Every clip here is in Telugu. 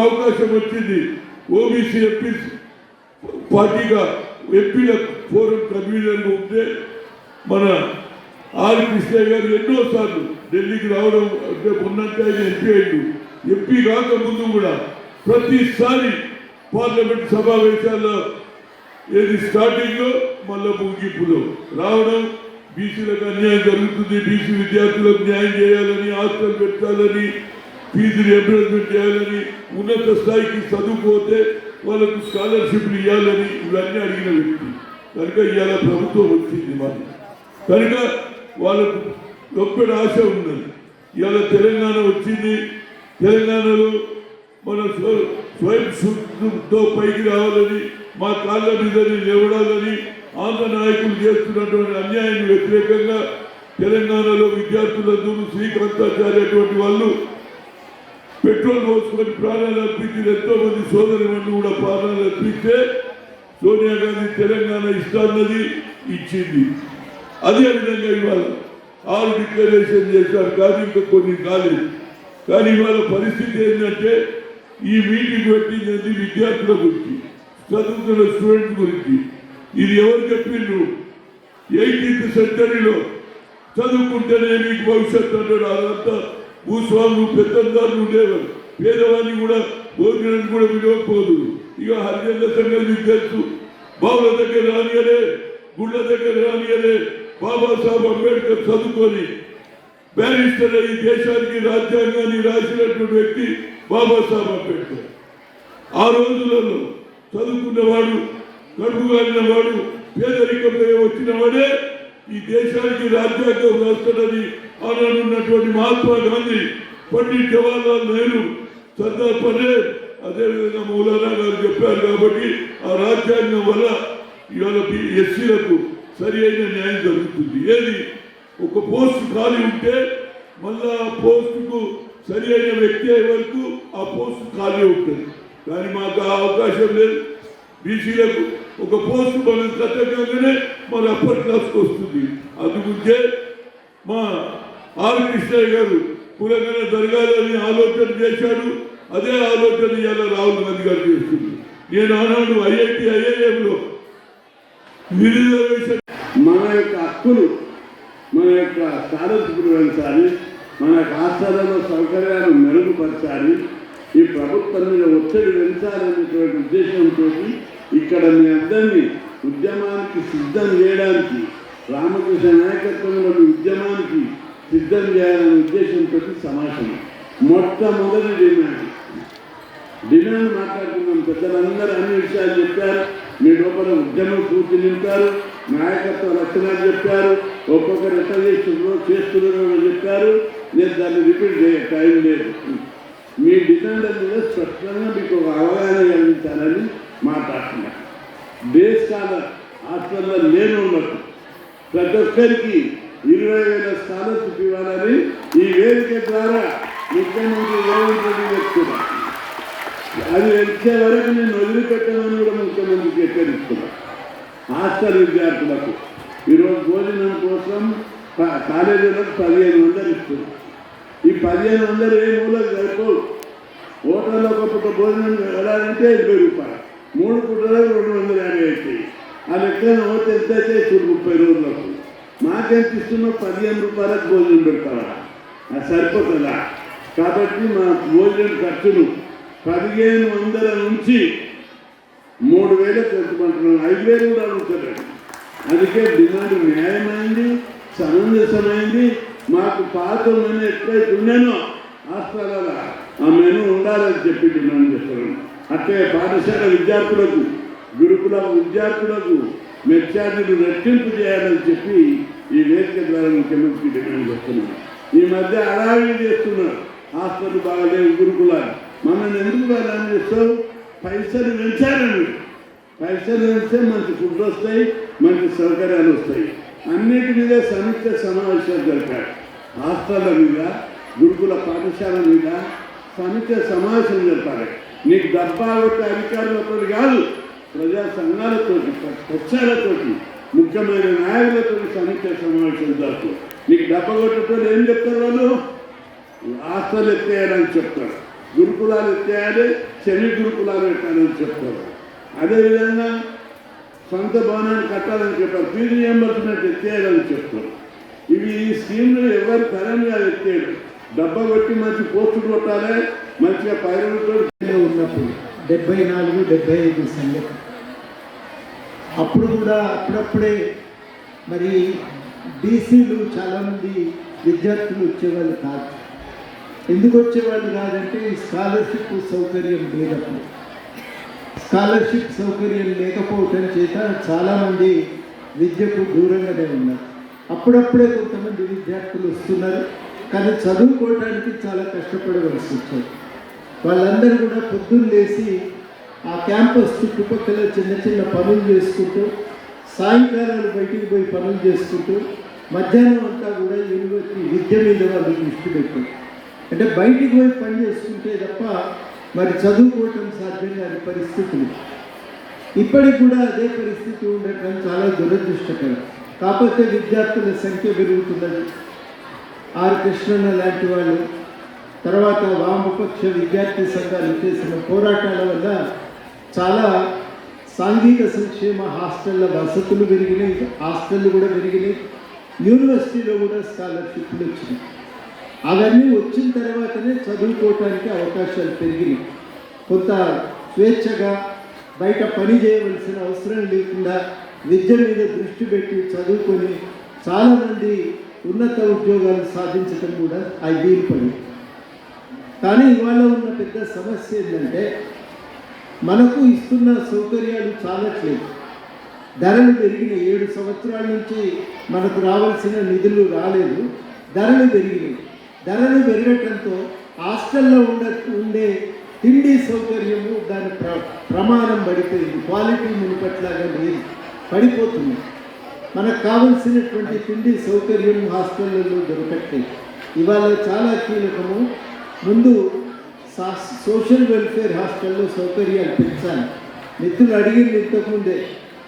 అవకాశం వచ్చింది. ఓబీసీ ఎంపీ పార్టీగా ఎంపీల ఫోరం కన్వీనర్గా ఉంటే మన ఆర్ కృష్ణయ్య గారు ఎన్నోసార్లు ఢిల్లీకి రావడం అంటే ఉన్నట్టు ఆయన ఎంపీ అయ్యాడు. ఎంపీ కాక ముందు కూడా ప్రతిసారి పార్లమెంట్ సమావేశాల్లో ఏది స్టార్టింగ్లో మళ్ళీ ముగింపులో రావడం, బీసీలకు అన్యాయం జరుగుతుంది, బీసీ విద్యార్థులకు న్యాయం చేయాలని, హాస్టల్ పెట్టాలని, ఫీజు రియంబర్స్మెంట్ చేయాలని, ఉన్నత స్థాయికి చదువుకోతే వాళ్ళకు స్కాలర్షిప్లు ఇవ్వాలని ఇవన్నీ అడిగిన వ్యక్తి కనుక ఇవాళ ప్రభుత్వం వచ్చింది మాది కనుక వాళ్ళకు గొప్ప ఆశ ఉన్నది. ఇవాళ తెలంగాణ వచ్చింది. తెలంగాణలో మన స్వయం శుద్ధితో పైకి రావాలని, మా కాళ్ళ మీద నిలబడాలని ఆంధ్ర నాయకులు చేస్తున్నటువంటి అన్యాయానికి వ్యతిరేకంగా తెలంగాణలో విద్యార్థులందరూ శ్రీకాంతాచార్య అటువంటి వాళ్ళు పెట్రోల్ పోసుకొని ప్రాణాలు అర్పించిన ఎంతో మంది సోదరులను కూడా ప్రాణాలు అర్పిస్తే సోనియా గాంధీ తెలంగాణ ఇస్తాన్నది ఇచ్చింది. అదేవిధంగా ఇవాళ 6 డిక్లరేషన్ చేశారు కానీ ఇంకా కొన్ని కాలేదు. కానీ ఇవాళ పరిస్థితి ఏంటంటే ఈ మీటింగ్ పెట్టింది విద్యార్థుల గురించి, చదువుతున్న స్టూడెంట్స్ గురించి. ఇది ఎవరు చెప్పిండ్రు? 18th సెంచరీలో చదువుకుంటేనే మీకు భవిష్యత్తు అన్నాడు. అదంతా భూస్వాములు పెద్దందారులు ఉండేవారు. పేదవాడిని కూడా భోజనానికి కూడా విలువకపోదు. ఇక హరిజనుల సంగతి మీకు తెలుసు. బావుల దగ్గర రానియలే, గుళ్ళ దగ్గర రానియలే. బాబాసాహెబ్ అంబేద్కర్ చదువుకొని బ్యారిస్టర్ ఈ దేశానికి రాజ్యాంగాన్ని రాసినటువంటి వ్యక్తి బాబాసాహెబ్ అంబేద్కర్. ఆ రోజులలో చదువుకున్నవాడు, కడుపు కాలినవాడు, పేదరికంపై వచ్చిన వాడే ఈ దేశానికి రాజ్యాంగం రాస్తాడని ఆనాడు ఉన్నటువంటి మహాత్మా గాంధీ, పండిట్ జవహర్లాల్ నెహ్రూ, సర్దార్ పటేల్, అదేవిధంగా మౌలానా గారు చెప్పారు. కాబట్టి ఆ రాజ్యాంగం వల్ల ఇవాళ ఎస్సీలకు సరి అయిన న్యాయం జరుగుతుంది. ఏది ఒక పోస్ట్ ఖాళీ ఉంటే మళ్ళా ఆ పోస్టుకు సరి అయిన వ్యక్తి అయ్యే వరకు ఆ పోస్ట్ ఖాళీ ఉంటుంది. కానీ మాకు ఆ అవకాశం లేదు. బీసీలకు ఒక పోస్ట్ మనం కట్టగానే మన అప్పర్ క్లాస్కి వస్తుంది. అందుకుంటే మా ఆర్ కృష్ణయ్య గారు కులంగా జరగాలని ఆలోచన చేశాడు. అదే ఆలోచన ఇవాళ రాహుల్ గాంధీ గారు చేస్తుంది. నేను ఆనాడు ఐఐటి ఐఐఎంలో రిజర్వేషన్ మన యొక్క హక్కులు, మన యొక్క సారథ్యం పెంచాలి, మన రాష్ట్రాలలో సౌకర్యాలు మెరుగుపరచాలి, ఈ ప్రభుత్వం మీద ఒత్తిడి పెంచాలనేటువంటి ఉద్దేశంతో ఇక్కడ మీ అందరినీ ఉద్యమానికి సిద్ధం చేయడానికి, రామకృష్ణ నాయకత్వంలో ఉద్యమానికి సిద్ధం చేయాలనే ఉద్దేశంతో సమావేశం. మొట్టమొదటి డిమాండ్ మాట్లాడుకున్నాం. పెద్దలందరూ అన్ని విషయాలు చెప్పారు. మీ లోపల ఉద్యమం పూర్తి నింపారు, నాయకత్వ లక్షణాలు చెప్పారు, ఒక్కొక్కరు ఎట్లా చేస్తున్నారో చెప్పారు. నేను దాన్ని రిపీట్ చేయ టైం లేదు. మీ డిమాండ్ మీద స్పష్టంగా మీకు ఒక అవగాహన కలిగించాలని మాట్లాడుతున్నారు. బేస్ స్కాలర్ హాస్టల్లో లేని ఉన్నట్టు ప్రతి ఒక్కరికి 20,000 స్కాలర్షిప్ ఇవ్వాలని ఈ వేదిక ద్వారా ముఖ్యమంత్రి రేవంత్ రెడ్డి చెప్తున్నారు. అది వచ్చే వరకు నేను వదిలిపెట్టాలని కూడా ముఖ్యమంత్రికి హెచ్చరిస్తున్నాను. హాస్టల్ విద్యార్థులకు ఈరోజు భోజనం కోసం కాలేజీలకు 1500 ఇస్తున్నారు. ఈ 1500 ఏ మూలకు సరిపోవు. హోటల్లో ఒక పూట భోజనం వెళ్ళాలంటే 20 రూపాయలు, 3 పూటలకు 250 అవుతాయి. ఆ లెక్కన పోతే ఎంత అయితే 30 రోజులకు మాకెంత ఇస్తున్నా 15 రూపాయలకు భోజనం పెడతారా? అది సరిపోతుందా? కాబట్టి మా భోజనం ఖర్చులు 1500 నుంచి 3000 పెంచమంటున్నాం. 5000 కూడా అడుగుతున్నాడు. అందుకే డిమాండ్ న్యాయమైంది, సమంజసమైంది. మాకు పాత మెను ఎట్లయితే ఉన్నానో హాస్టల్లో ఆ మెను ఉండాలని చెప్పి డిమాండ్ చేస్తున్నాను. అట్లే పాఠశాల విద్యార్థులకు, గురుకుల విద్యార్థులకు మెచ్చార్జీలు రెట్టింపు చేయాలని చెప్పి ఈ వేదిక ద్వారా ముఖ్యమంత్రి డిమాండ్ చేస్తున్నాను. ఈ మధ్య అడావిడి చేస్తున్నారు. హాస్టల్ బాగాలేవు, గురుకులాలు. మమ్మల్ని ఎందుకు బాగా చేస్తావు? పైసలు పెంచాలని. పైసలు పెంచితే మంచి ఫుడ్ వస్తాయి, మంచి సౌకర్యాలు వస్తాయి. అన్నిటి మీద సమీక్ష సమావేశాలు జరిపారు. హాస్టళ్ళ మీద, గురుకుల పాఠశాల మీద సమీక్ష సమావేశం జరపాలి. నీకు డబ్బా కొట్టే అధికారులతో కాదు, ప్రజా సంఘాలతో, పక్షాలతో, ముఖ్యమైన నాయకులతో సమీక్ష సమావేశం జరుపుతారు. నీకు డబ్బా కొట్టేటప్పుడు ఏం చెప్తారు? వాళ్ళు హాస్టల్ ఎత్తేయాలని చెప్తారు. గురుకులాలు ఎత్తేయాలి, సెమీ గురుకులాలు పెట్టాలని చెప్తారు. అదేవిధంగా సొంత భవనాన్ని కట్టాలని చెప్పారు, ఫీజు రియంబర్స్మెంట్ ఎత్తేయాలని చెప్తారు. ఇవి ఈ స్కీమ్లు ఎవరు తరంగా ఎత్తేయడం, డబ్బా కొట్టి మంచి పోస్టులు కొట్టాలి, మంచిగా పైరులతో ఉన్నప్పుడు 74, 75 సంగతి. అప్పుడు కూడా అప్పుడప్పుడే మరి బీసీలు చాలామంది విద్యార్థులు వచ్చేవాళ్ళు కాదు. ఎందుకు వచ్చేవాళ్ళు కాదంటే ఈ స్కాలర్షిప్ సౌకర్యం లేనప్పుడు. స్కాలర్షిప్ సౌకర్యం లేకపోవటం చేత చాలామంది విద్యకు దూరంగానే ఉన్నారు. అప్పుడప్పుడే కొంతమంది విద్యార్థులు వస్తున్నారు, కానీ చదువుకోవడానికి చాలా కష్టపడవలసి వచ్చారు. వాళ్ళందరూ కూడా పొద్దున్న లేచి ఆ క్యాంపస్ చుట్టుపక్కల చిన్న చిన్న పనులు చేసుకుంటూ, సాయంకాలాలు బయటికి పోయి పనులు చేసుకుంటూ, మధ్యాహ్నం అంతా కూడా యూనివర్సిటీ విద్య మీద వాళ్ళు దృష్టి పెట్టారు. అంటే బయటికి పోయి పని చేసుకుంటే తప్ప మరి చదువుకోవటం సాధ్యం కాని పరిస్థితులు. ఇప్పటికి కూడా అదే పరిస్థితి ఉండటం చాలా దురదృష్టకరం. కాకపోతే విద్యార్థుల సంఖ్య పెరుగుతున్నది. ఆర్ కృష్ణన్న లాంటి వాళ్ళు, తర్వాత వామపక్ష విద్యార్థి సంఘాలు చేసిన పోరాటాల వల్ల చాలా సాంఘిక సంక్షేమ హాస్టళ్ళ వసతులు పెరిగినాయి, హాస్టళ్ళు కూడా పెరిగినాయి, యూనివర్సిటీలో కూడా స్కాలర్షిప్లు వచ్చినాయి. అవన్నీ వచ్చిన తర్వాతనే చదువుకోవటానికి అవకాశాలు పెరిగినాయి. కొంత స్వేచ్ఛగా బయట పని చేయవలసిన అవసరం లేకుండా విద్య మీద దృష్టి పెట్టి చదువుకొని చాలామంది ఉన్నత ఉద్యోగాలు సాధించడం కూడా వీలు పడి. కానీ ఇవాళ ఉన్న పెద్ద సమస్య ఏంటంటే మనకు ఇస్తున్న సౌకర్యాలు చాలట్లేదు. ధరలు పెరిగినాయి. 7 సంవత్సరాల నుంచి మనకు రావాల్సిన నిధులు రాలేదు, ధరలు పెరిగినాయి. ధరలు పెరగటంతో హాస్టల్లో ఉండే తిండి సౌకర్యము దాని ప్రమాణం పడిపోయింది. క్వాలిటీ మునుపట్లాగా లేదు, పడిపోతుంది. మనకు కావలసినటువంటి తిండి సౌకర్యం హాస్టళ్ళల్లో దొరకట్లేదు. ఇవాళ చాలా కీలకము. ముందు సోషల్ వెల్ఫేర్ హాస్టల్లో సౌకర్యాలు పెంచాలి. మిత్రులు అడిగింది ఇంతకుముందే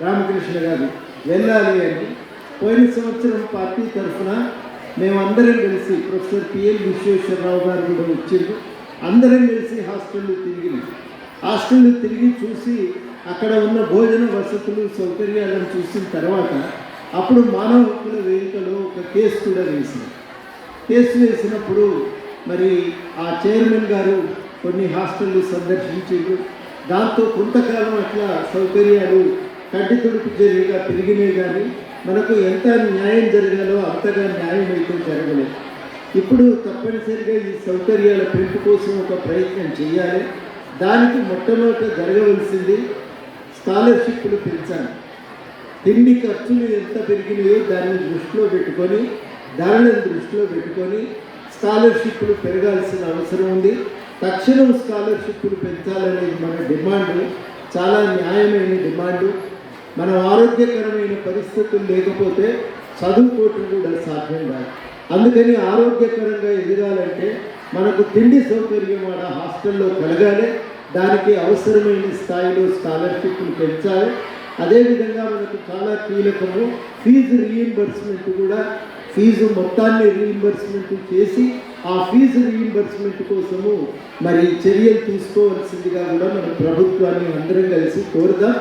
రామకృష్ణ గారు వెళ్ళాలి అని. పోయిన సంవత్సరం పార్టీ తరఫున మేమందరం కలిసి, ప్రొఫెసర్ పిఎల్ విశ్వేశ్వరరావు గారు కూడా వచ్చారు, అందరం కలిసి హాస్టళ్ళు తిరిగి చూసి అక్కడ ఉన్న భోజన వసతులు సౌకర్యాలను చూసిన తర్వాత అప్పుడు మానవ హక్కుల వేదికలో ఒక కేసు కూడా వేసింది. కేసు వేసినప్పుడు మరి ఆ చైర్మన్ గారు కొన్ని హాస్టళ్ళు సందర్శించారు. దాంతో కొంతకాలం అట్లా సౌకర్యాలు కంటి తుడుపు జరిగిగా పెరిగినాయి, కానీ మనకు ఎంత న్యాయం జరగాలో అంతగా న్యాయం అయితే జరగలేదు. ఇప్పుడు తప్పనిసరిగా ఈ సౌకర్యాల పెంపు కోసం ఒక ప్రయత్నం చేయాలి. దానికి మొట్టమొదట జరగవలసింది స్కాలర్షిప్లు పెంచాలి. తిండి ఖర్చులు ఎంత పెరిగినాయో దాన్ని దృష్టిలో పెట్టుకొని, ధరలను దృష్టిలో పెట్టుకొని స్కాలర్షిప్లు పెరగాల్సిన అవసరం ఉంది. తక్షణం స్కాలర్షిప్లు పెంచాలనేది మన డిమాండ్, చాలా న్యాయమైన డిమాండు. మనం ఆరోగ్యకరమైన పరిస్థితులు లేకపోతే చదువుకోవటం కూడా సాధ్యం కాదు. అందుకని ఆరోగ్యకరంగా ఎదగాలంటే మనకు తిండి సౌకర్యం ఆడ హాస్టల్లో కలగాలి. దానికి అవసరమైన స్థాయిలో స్కాలర్షిప్లు పెంచాలి. అదేవిధంగా మనకు చాలా కీలకము ఫీజు రీయింబర్స్మెంట్ కూడా. ఫీజు మొత్తాన్ని రీయింబర్స్మెంట్ చేసి ఆ ఫీజు రీయింబర్స్మెంట్ కోసము మరి చర్యలు తీసుకోవాల్సిందిగా కూడా మన ప్రభుత్వాన్ని అందరం కలిసి కోరుదాం.